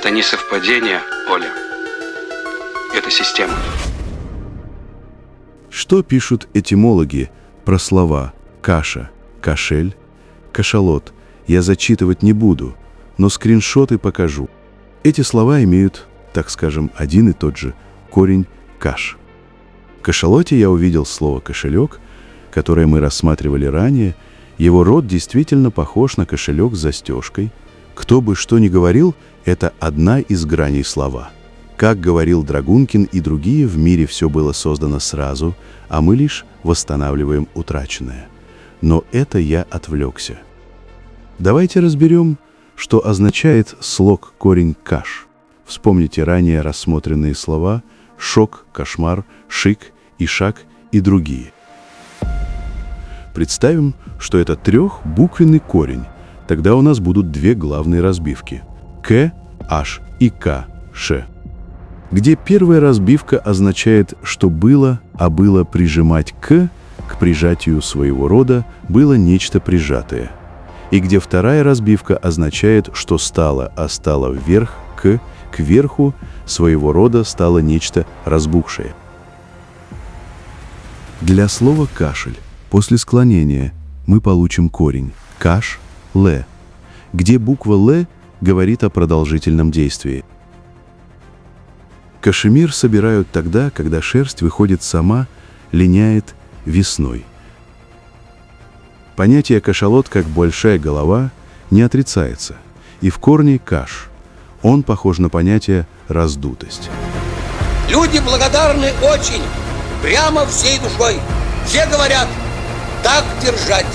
Это не совпадение, Оля. Это система. Что пишут этимологи про слова «каша», «кошель», «кашалот»? Я зачитывать не буду, но скриншоты покажу. Эти слова имеют, так скажем, один и тот же корень «каш». В кашалоте я увидел слово «кошелек», которое мы рассматривали ранее. Его род действительно похож на кошелек с застежкой. Кто бы что ни говорил, это одна из граней слова. Как говорил Драгункин и другие, в мире все было создано сразу, а мы лишь восстанавливаем утраченное. Но это я отвлекся. Давайте разберем, что означает слог корень «каш». Вспомните ранее рассмотренные слова «шок», «кошмар», «шик», «ишак» и другие. Представим, что это трехбуквенный корень. Тогда у нас будут две главные разбивки – «к», «аш» и «к», «ш». Где первая разбивка означает, что было, а было прижимать к прижатию своего рода было нечто прижатое. И где вторая разбивка означает, что стало, а стало вверх, к верху своего рода стало нечто разбухшее. Для слова «кашель» после склонения мы получим корень «каш», «ле», где буква «ле» говорит о продолжительном действии. Кашемир собирают тогда, когда шерсть выходит сама, линяет весной. Понятие «кашалот» как «большая голова» не отрицается, и в корне «каш». Он похож на понятие «раздутость». Люди благодарны очень, прямо всей душой. Все говорят, так держать.